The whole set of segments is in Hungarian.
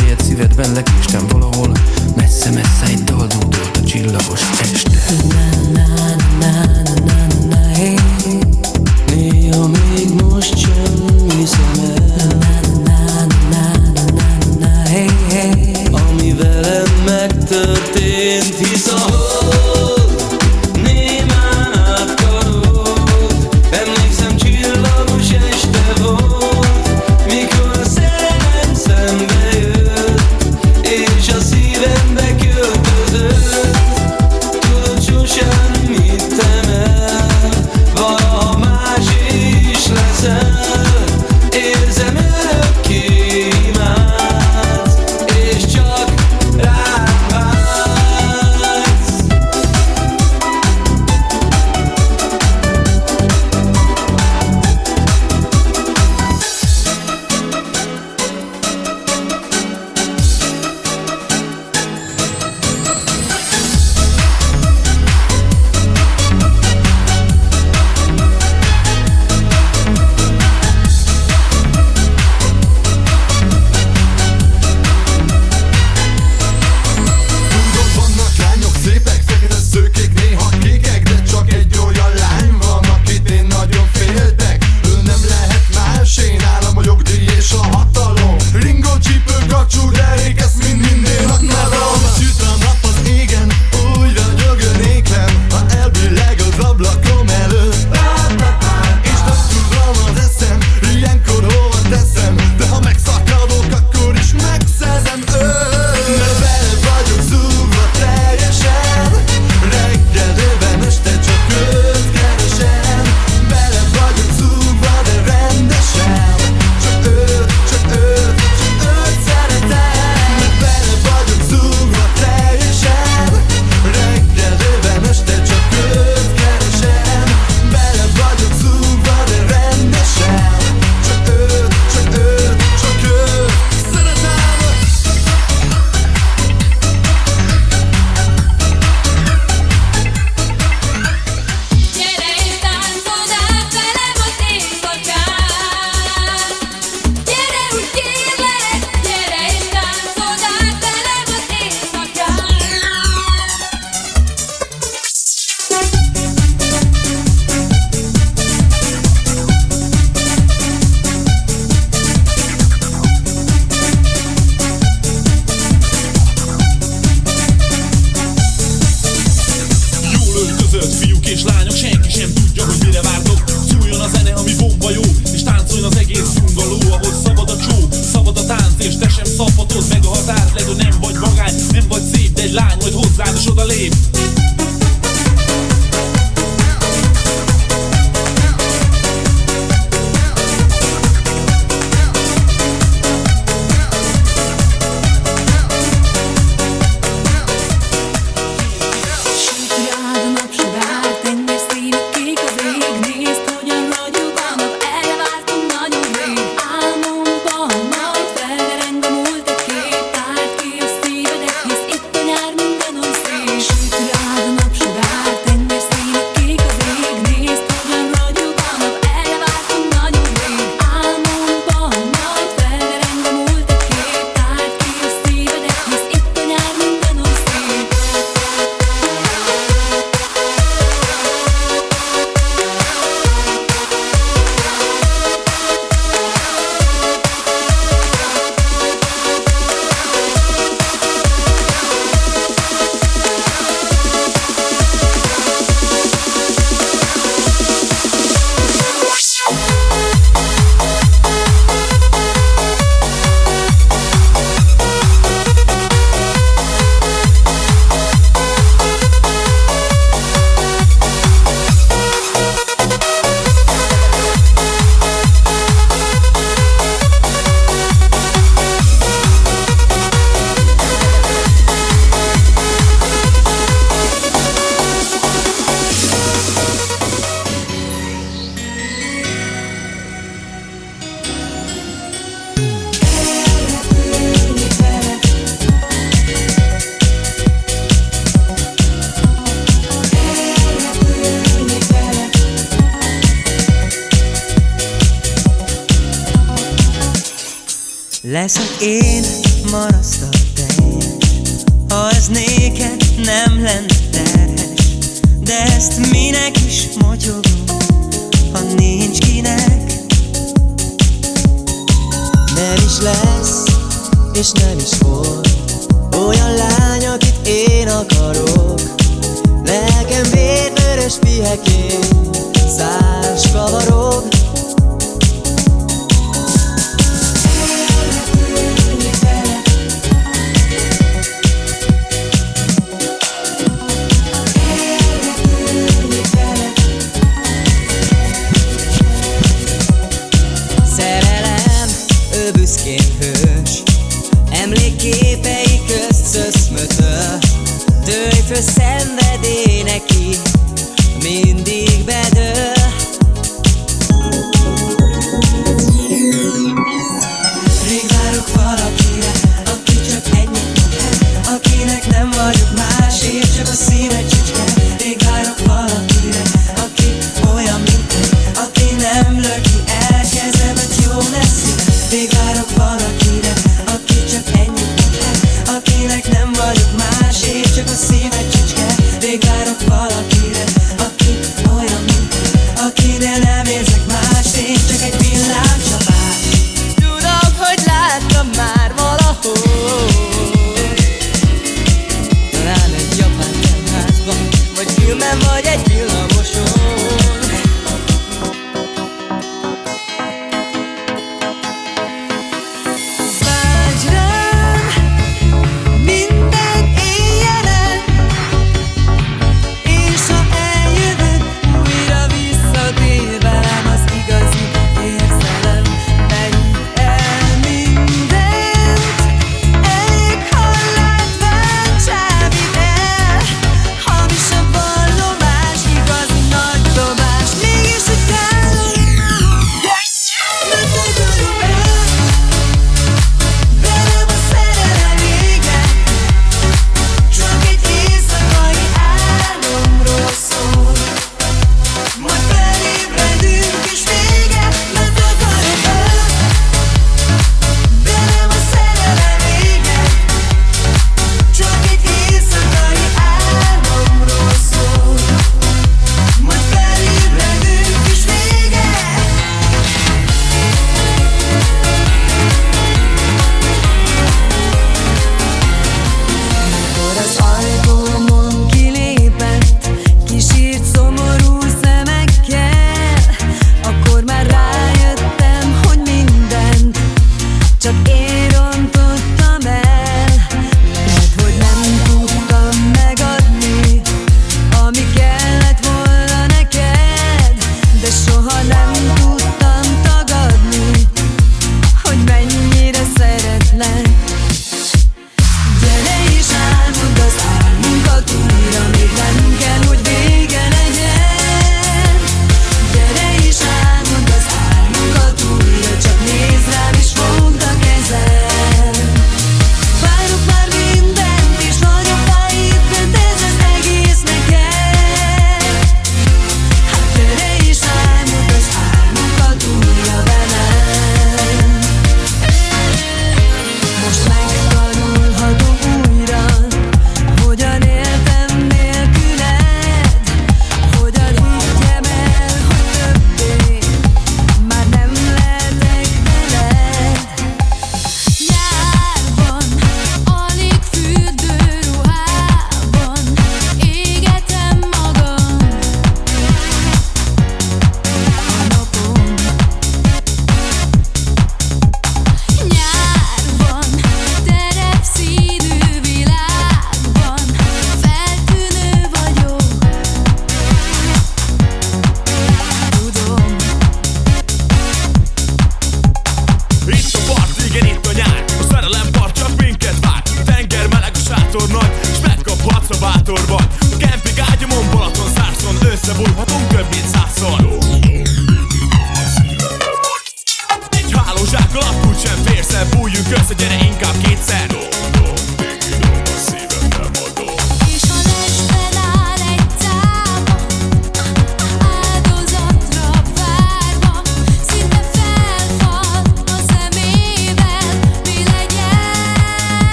helyet szívedben lekéstem valahol. Messze-messze egy dal dúdolt a csillagos este. Hey. Néha még most sem hiszem el, hey. Ami velem megtörtént, hisz a hold némán átkarod. Emlékszem, csillagos este volt, mikor a szerelem szembe jött, és a szívembe költözött. Tudod, sosem hittem el, valaha más is leszel. Érzem, örökké imádsz, és csak rám vágysz. Vannak lányok szépek, fekete szőkék, néha kékek, de csak egy olyan lány van, akit én nagyon féltek. Ő nem lehet más, én nálam a jogdíj és a hatalom. Ringó, csípő, kacsú, derék, ezt mind én akarom. Süt a nap az égen, úgy ragyog a nékem, ha elbilleg az ablakom előtt. És nem tudom az eszem, ilyenkor hova teszem, de ha megszakadok, akkor is megszerzem őt. Mert bele vagyok zúgva teljesen, reggelőben este csak őt keresem. Bele vagyok zúgva, de rendesen, csak őt szeretem. Mert bele vagyok zúgva teljesen, reggelőben este csak őt keresem. Bele vagyok zúgva, de rendesen, csak őt szeretem. Gyere és táncold át velem az éjszakát. Gyere, úgy kérlek, gyere és táncold át velem az éjszakát. Jól öltözött fiúk és lányok, senki sem tudja, hogy mire vártok. Szóljon a zene, ami bomba jó, és táncoljon az egész bungaló, ahol szabad a csó, szabad a tánc, és te sem szabhatod meg a határt. Legyen, nem vagy vagány, nem vagy szép, de egy lány majd hozzád is odalép. Süt rád a napsugár, tenger színű kék az ég. Nézd, hogyan ragyog a nap, erre vártunk nagyon rég. Álmomban majd feldereng a múlt egy kép. Tárd ki a szívedet, hisz itt a nyár minden oly szép. Süt rád a napsugár, tenger színű kék az ég. Nézd, hogyan ragyog a nap, erre vártunk nagyon rég. Álmomban majd feldereng a múlt egy kép. Tárd ki a szívedet, hisz itt a nyár minden oly szép. Leszek én marasztal teljes, ha ez néked nem lenne terhes. De ezt minek is motyogom, ha nincs kinek. Nem is lesz, és nem is volt olyan lány, akit én akarok. Lelkem vérvörös pihekén szárs kavarog. Szerelem, ő büszkén hős, emlékképei közt szöszmötöl. Dőlj föl szenvedély neki, mindig bedől. Rég várok valakire, aki csak ennyit mondhat, akinek nem vagyok más, és csak a szíve csücske. Rég várok valakire, aki olyan, mint te, aki nem löki el kezemet, jó leszik. Rég várok valakire, aki csak ennyit mondhat, akinek nem vagyok más, és csak a szíve csücske. Rég várok valakire, aki olyan, mint te,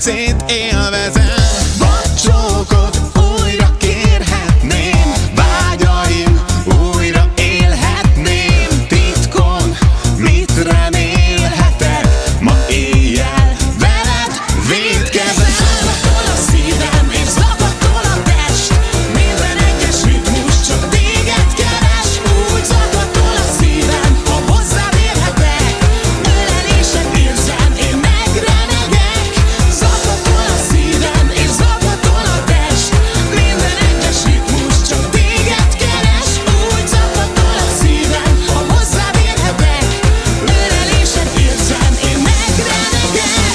percét élvezem. Vagy csókot újra kérhetném, vágyaim újra élhetném. Titkon mit remélhetek, ma éjjel veled védkezem. Zakatol a szívem és zakatol a test, minden egyes ritmus csak téged keres. Úgy zakatol a szívem, ha hozzád érhetek, ölelésed érzem, én megremegek. Zakatol a szívem és zakatol a test, minden egyes ritmus csak téged keres. Úgy zakatol a szívem, ha hozzád érhetek, ölelésed érzem, én megremegek.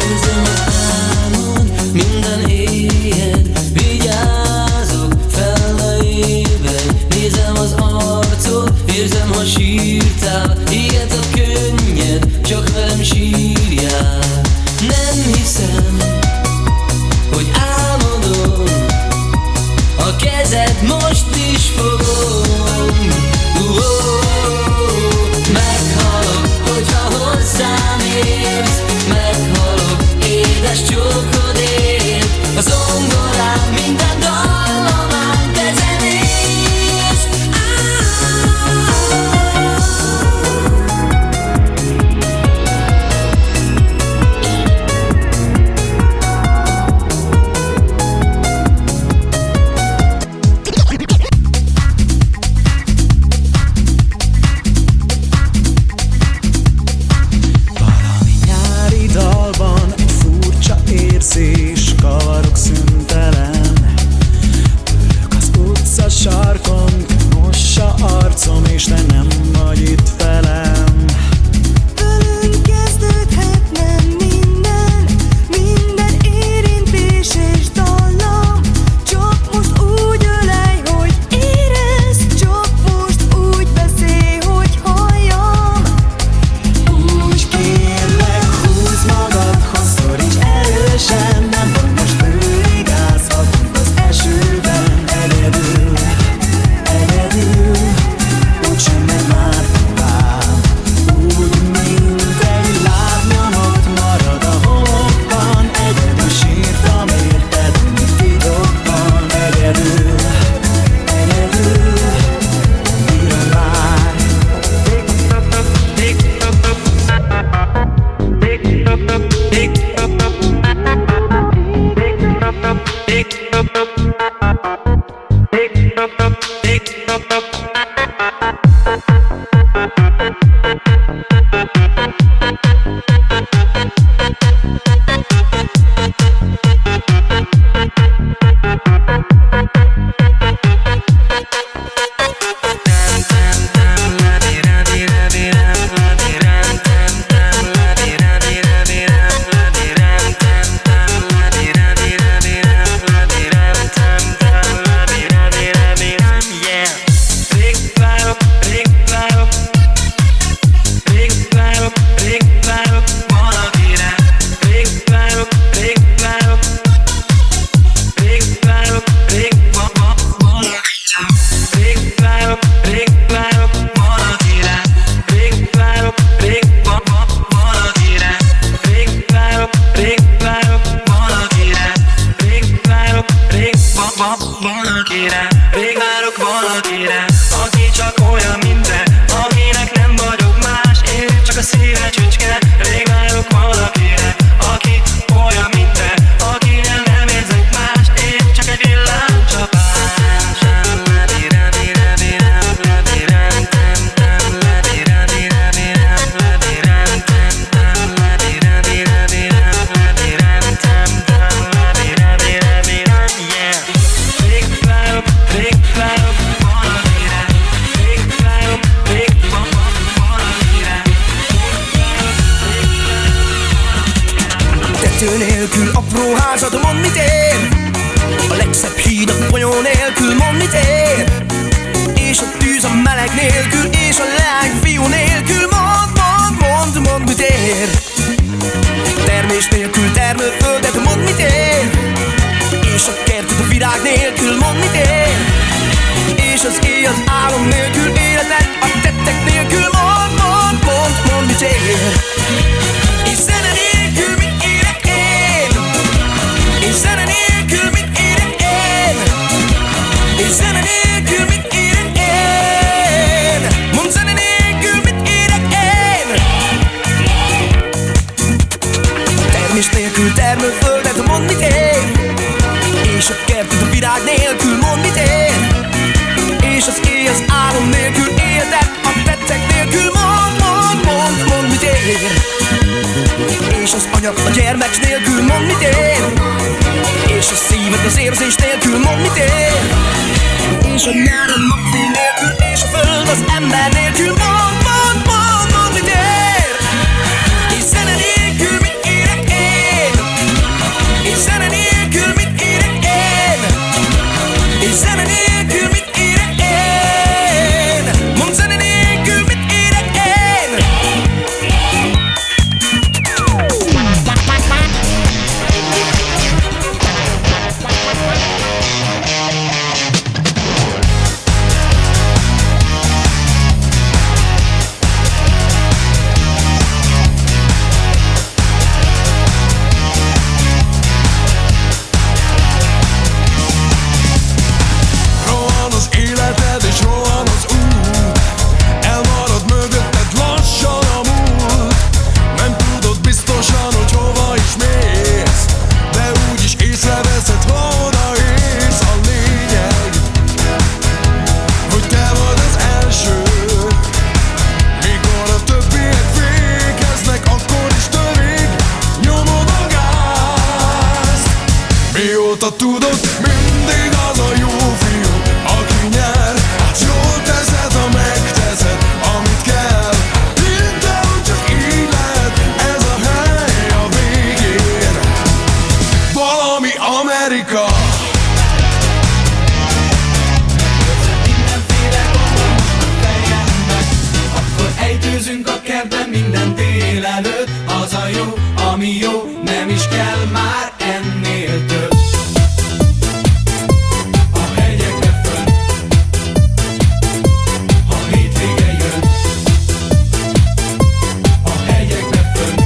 Érzem az álmon minden éjjel, vigyázok, fel ne ébredj. Nézem az arcod, érzem, ha sírtál, ilyet a könnyed, csak velem sírjál. Nem hiszem, hogy álmodom, a kezed most is fogom. Meghalok, hogyha hozzám érsz, meghalok, édes csókodért. A zongorám minden dallamán te zenélsz. Valami nyári dalban egy furcsa érzés, kavarok szüntelen. Ülök az utca sarkon, te mossa arcom, és te nem vagy itt velem. Velünk kezdődhetne minden, minden érintés és dallam. Csak most úgy ölelj, hogy érezd, csak most úgy beszélj, hogy halljam. Úgy kérlek, húzd magadhoz, szoríts erősen, nem vagy most főigázhatunk az esőben. Egyedül, egyedül, úgysem megy már tovább. Úgy, mint egy lábnyomot marad a homokban. Egyedül sírtam érted, mint titokban. Egyedül, egyedül, nem bírom már. Valakire, rég várok valakire, aki csak olyan, mint te, akinek nem vagyok más, én csak a szíve csücske. Rég várok valakire, aki olyan, mint te, akinél nem érzek más, én csak egy villámcsapás. Yeah. termőföldet, mondd mit ér. És a kertet a virág nélkül, mondd mit ér. És az éj az álom nélkül, életet a tettek nélkül, mondd mit ér. És zene nélkül mit érek én. És zene nélkül mit érek én. És zene nélkül mit érek én. Mondd zene nélkül mit érek én. Termés nélkül termőföldet, mondd mit ér. És a kertet a virág nélkül, mondd mit ér. És az éj az álom nélkül, életet a tettek nélkül, mondd mit ér. És az anya a gyermek nélkül, mondd mit ér. És a szíved az érzés nélkül, mondd mit ér. És a nyár a napfény nélkül, és a föld az ember nélkül, mondd mit ér. És zene nélkül mit érek én. És zene nélkül mit érek én. És zene nélkül mit érek én. Mondd zene nélkül mit érek én. Rohan az életed és rohan az út. Elmarad mögötted lassan a múlt. Nem tudod biztosan, hogy hova is mész, de úgyis észreveszed, ha odaérsz. A lényeg, hogy te vagy az első. Mikor a többiek fékeznek, akkor is törik, nyomod a gázt. Mióta tudod, mindig az a jó fiú, aki nyer. Hát jól teszed, ha megteszed, amit kell. Hidd el, hogy csak így lehet ez a hely a végén. Valami Amerika. Mindenféle gondom most a fejembe. Akkor ejtőzünk a kertben minden délelőtt. Az a jó, ami jó, nem is kell már ennél több. A hegyekbe fönn, ha hétvége jön. A hegyekbe fönn.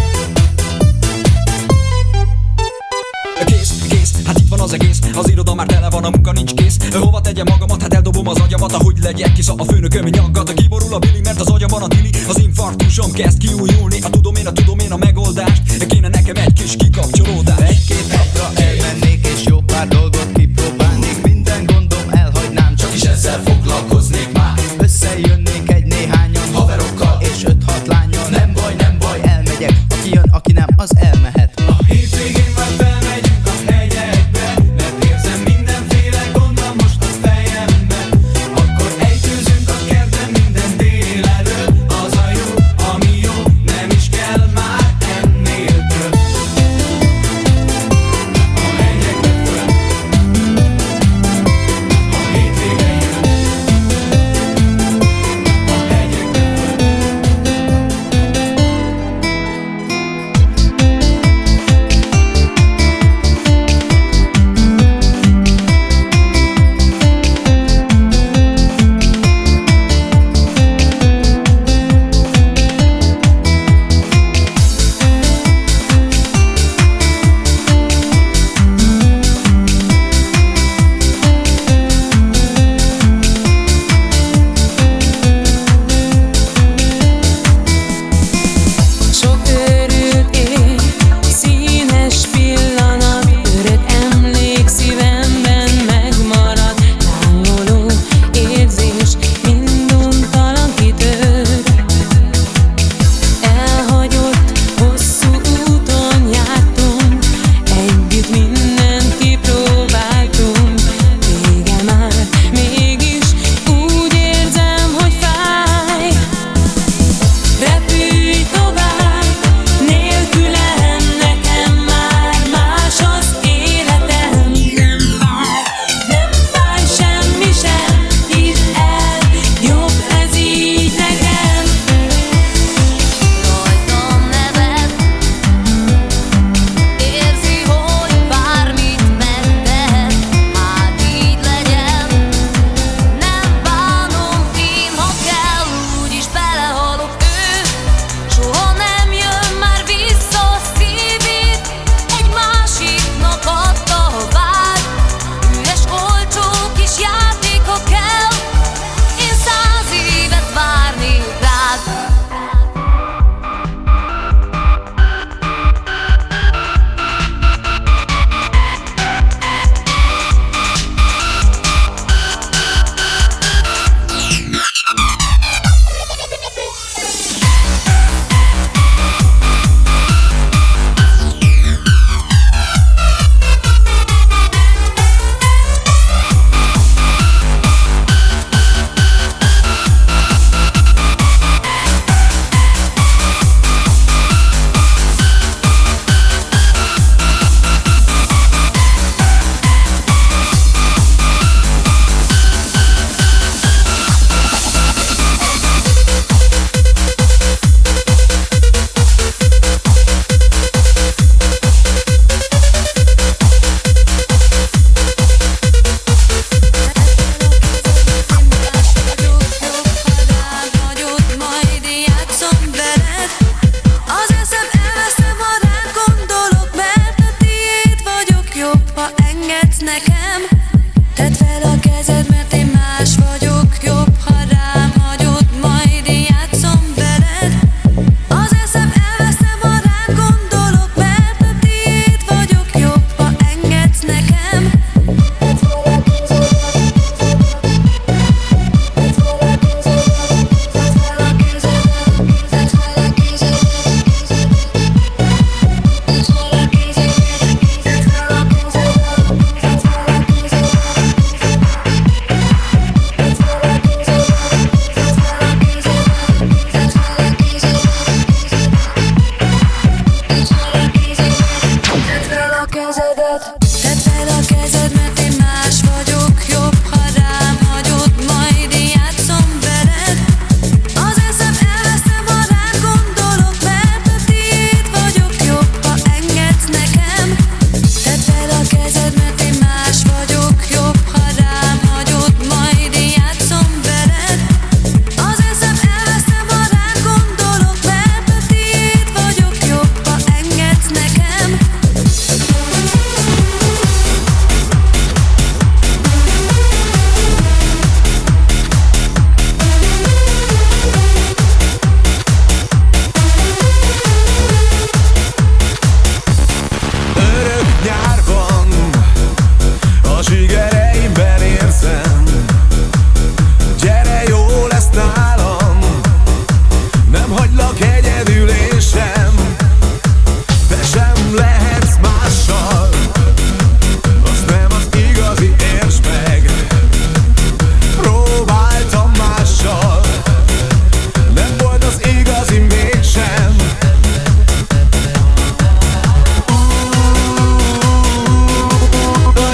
Kész, hát itt van az egész. Az iroda már tele van, a munka nincs kész. Hova tegyem magamat, hát eldobom az agyamat. Ahogy legyek kis, a főnököm nyaggat. Kiborul a bili, mert az agyamban a tili. Az infarktusom kezd kiújulni. A tudom én a megoldást. Kéne nekem egy kis kikapcsolódás. Egy-két napra elmennék és jó pár dolgot kipróbálnék. Minden gondom elhagynám, csak is ezzel foglalkoznék már. Összejönnék egy néhányan haverokkal és 5-6 lánnyal. Nem baj, elmegyek. Aki jön, aki nem, az elmehet. A hétvégén már felmegyünk a hegyekbe, mert érzem mindenféle gondom most a fejemben. Akkor ejtőzünk a kertben minden délelőtt. Az a jó, ami jó, nem is kell már ennél több. nekem. Tedd fel a kezed, mert én más vagyok. Jobb, ha rám hagyod, majd én játszom veled. Az eszem elveszem, ha rám gondolok, mert a tiéd vagyok. Jobb, ha engedsz nekem. Tedd fel a kezed, mert én más vagyok. Jobb, ha rám hagyod, majd én játszom veled. Az eszem elveszem, ha rám gondolok, mert a tiéd vagyok. Jobb, ha engedsz nekem. Tedd fel a kezed, mert én más vagyok. Jobb, ha rám hagyod, majd én játszom veled. Az eszem elveszem, ha rám gondolok, mert a tiéd vagyok. Jobb, ha engedsz nekem. Örök nyár van, a zsigereimben érzem. Gyere, jó lesz nálam, nem hagylak egyedül én sem. Te sem lehetsz mással, az nem az igazi, értsd meg. Próbáltam mással, nem volt az igazi mégsem.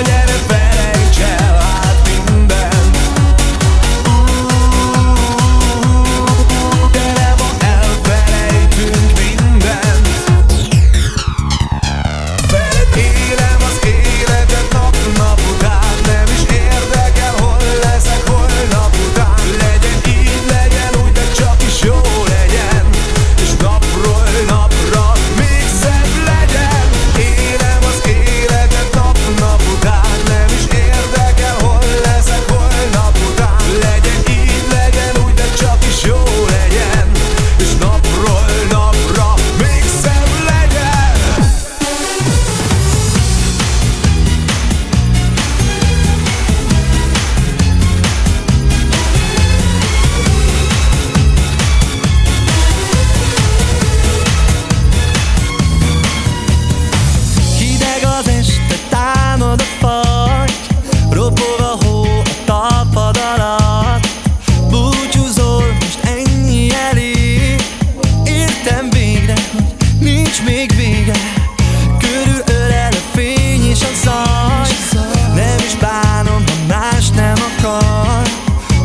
Gyere, felejts el át mindent. Gyere, ma elfelejtünk mindent. Veled élem az életet nap után. Nem is érdekel, hol leszek holnap után. Legyen így, legyen úgy, de csak is jó legyen. És napról napra még szebb legyen. Élem az életet nap után. Nem is érdekel, hol leszek holnap után. Legyen így, legyen úgy, de csak is jó legyen. És napról napra még szebb legyen. Hideg az este, támad a fagy, ropog a hó a talpad alatt. Búcsúzol, most ennyi elég. Értem végre, hogy nincs még vége. Körülölel a fény és a zaj. Nem is bánom, ha más nem akar,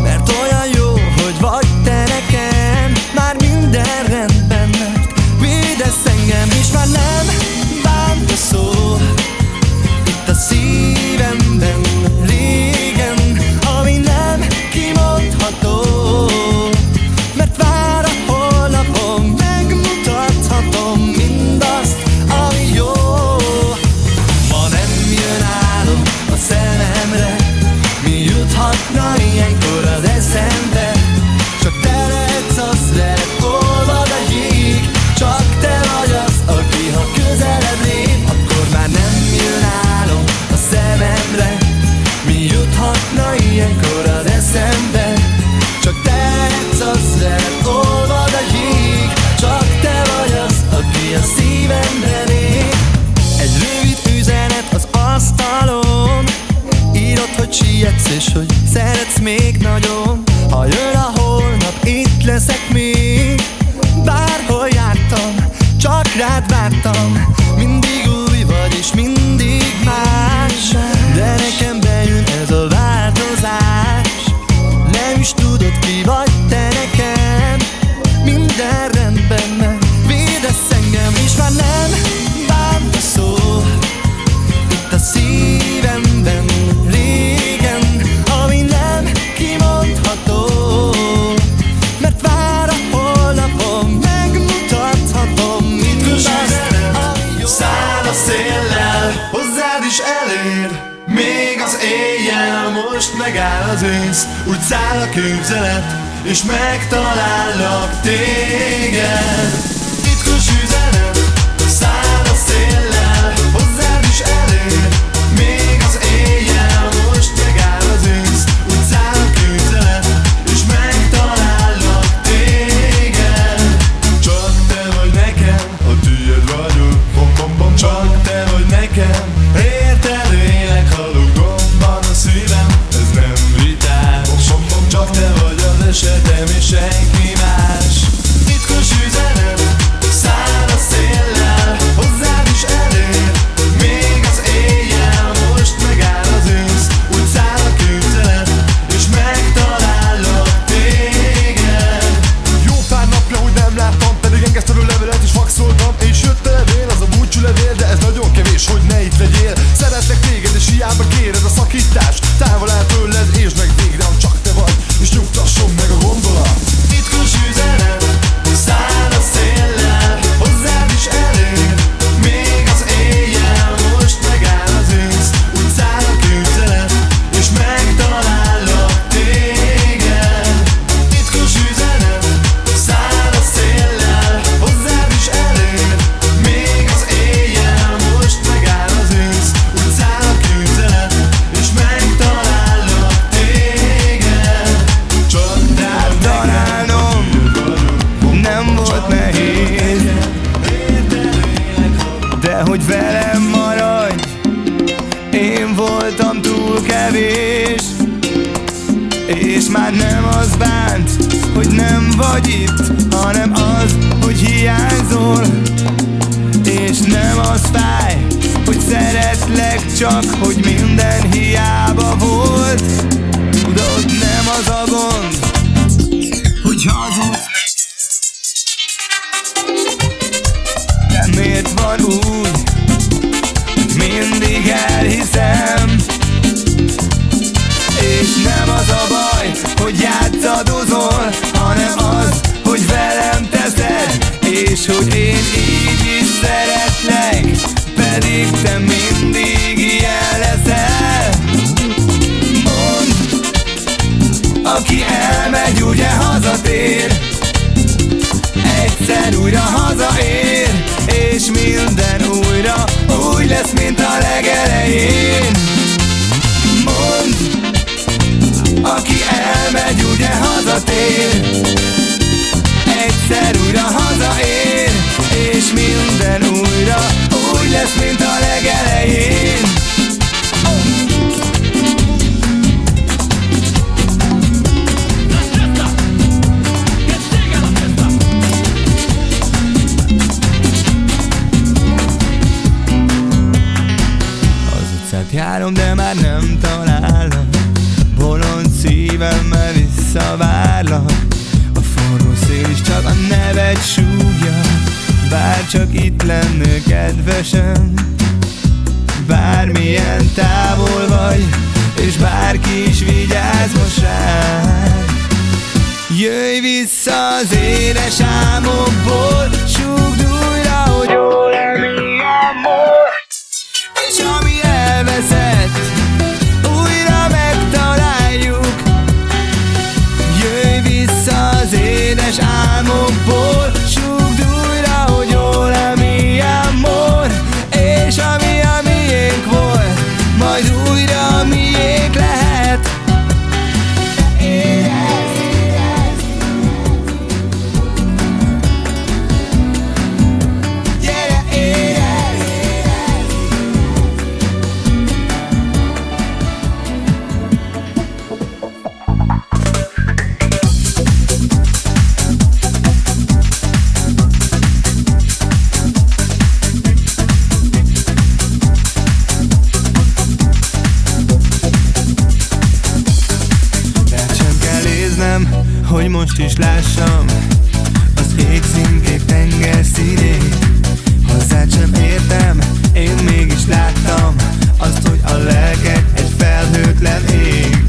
mert olyan jó, hogy vagy te nekem. Már minden rendben, mert védesz engem, és már nem bánt a szó. Itt a szívemben régen, ami nem kimondható. Mert vár a holnapom, megmutathatom mindazt, ami jó. Ma nem jön álom a szememre, mi juthatna ilyenkor az eszembe. Csak te lehetsz az, veled olvad a jég. Csak te vagy az, aki ha közelebb lép, akkor már nem jön álom a szememre. Mi juthatna ilyenkor az eszembe. Csak te lehetsz az, veled olvad a jég. Csak te vagy az, aki a szívemre lép. Egy rövid üzenet az asztalon, írod, hogy sietsz és hogy szeretsz még nagyon. Ha jön a holnap, itt leszek még. Bárhol jártam, csak rád vártam. Mindig új vagy és mindig más, de nekem bejön ez a változás. Nem is tudod, ki vagy te nekem. Minden rendben, mert védesz engem, és már nem bánt a szó. Itt a szívemben régen, ami nem kimondható. Mert vár a holnapom, megmutathatom mindazt, ami az éjjel, most megáll az ősz, úgy száll a képzelet, és megtalállak téged. Titkos üzenet, száll a széllel, hozzád is elér. Még az éjjel, most megáll az ősz, úgy száll a képzelet, és megtalállak téged. Csak te vagy nekem, a tiéd vagyok, bom-bom-bom. Csak te vagy nekem, érted élek, halok gomban a szívem, ez nem vitás. Bom-bom-bom. Csak te vagy az esetem és senki más. Titkos üzenet, száll a széllel, hozzád is elér. Még az éjjel, most megáll az ősz, úgy száll a képzelet, és megtalállak téged. Jó pár napja, hogy nem láttam, pedig engesztelő levelet is faxoltam, és jött a levél, az a búcsú levél, de ez nagyon kevés, hogy ne itt legyél. Szeretlek téged, és hiába kéred a szakítást, távol áll tőled, és meg végre, csak te vagy, és nyugtasson meg a gondolat. Titkos üzenet, száll a széllel, hozzád is elér. Még az éjjel, most megáll az ősz, úgy száll a képzelet, és megtalállak téged. Titkos üzenet, száll a széllel, hozzád is elér. Még az éjjel, most megáll az ősz, úgy száll a képzelet, és megtalállak téged. Csak Találnom nem volt nehéz, de hogy velem maradj, én voltam túl kevés. És már nem az bánt, hogy nem vagy itt, hanem az, hogy hiányzol. És nem az fáj, hogy szeretlek, csak hogy minden hiába volt. Tudod, nem az a gond, hogy hazudsz, de miért van úgy, mindig elhiszem. És nem az a baj, hogy játszadozol, hanem az, hogy velem teszed. És hogy én így is szeretlek, pedig te mindig ilyen leszel. Mondd, aki elmegy, ugye hazatér, egyszer újra hazaér, és minden újra úgy lesz, mint a legelején. Mondd, aki elmegy, ugye hazatér, egyszer újra hazaér, és minden újra úgy lesz, mint a legelején. Az utcát járom, de már nem találom, bolond szívemmel visszavárlak. A forró szél is csak a neved súgja, bár csak itt lennél kedvesem. Bármilyen távol vagy, és bárki is vigyázz most rád. Jöjj vissza az édes álmokból, súgd újra, hogy jól milyen volt. És ami elveszett, újra megtaláljuk. Jöjj vissza az édes álmokból, súgd újra, hogy jól milyen volt. És ami a miénk volt, majd újra a miénk lehet. Érezd, érezd. Gyere, érezd, érezd. Hogy most is lássam az égszínkék tenger színét. Hozzád sem értem, én mégis láttam azt, hogy a lelked egy felhőtlen ég.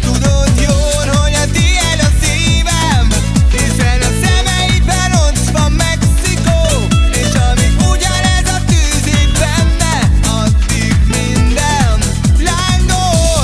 Tudod jól, hogy a tiéd a szívem, hiszen a szemeidben ott van Mexikó. És amíg ugyanez a tűz itt benne, addig minden lángol.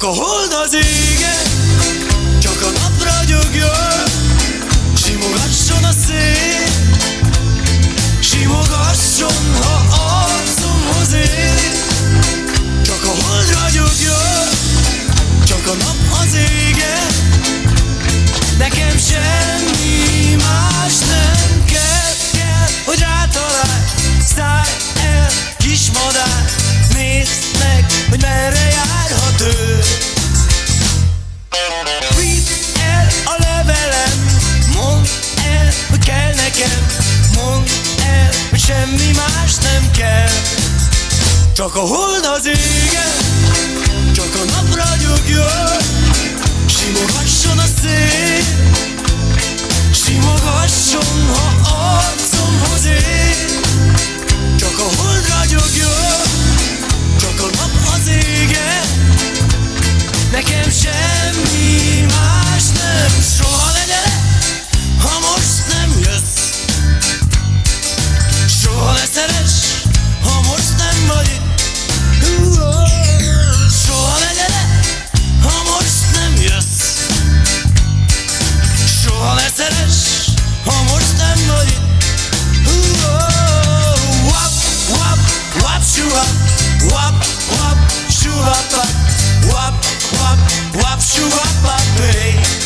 a hold az égen, csak a nap ragyogjon. Simogasson a szél, simogasson, ha arcomhoz ér. Csak a hold ragyogjon, csak a nap az égen. Nekem semmi más nem kell, hogy rátalálj. Szállj el, kismadár, nézd meg, hogy merre járhat ő. Vidd el a levelem, mondd el, hogy kell nekem. Mondd el, hogy semmi más nem kell. Csak a hold az égen, csak a nap ragyogjon. Simogasson a szél, simogasson, ha arcomhoz ér. Csak a hold ragyogjon, csak a nap az égen. Nekem semmi más nem. Soha ne gyere, ha most nem jössz. Soha ne szeress, ha most nem vagy itt. Soha ne gyere, ha most nem jössz. Soha ne szeress, ha most nem vagy itt. Wap, wap, wap, shuhap. Wap, wap, shuhap. Wap, wap, wap, shuhap, hey.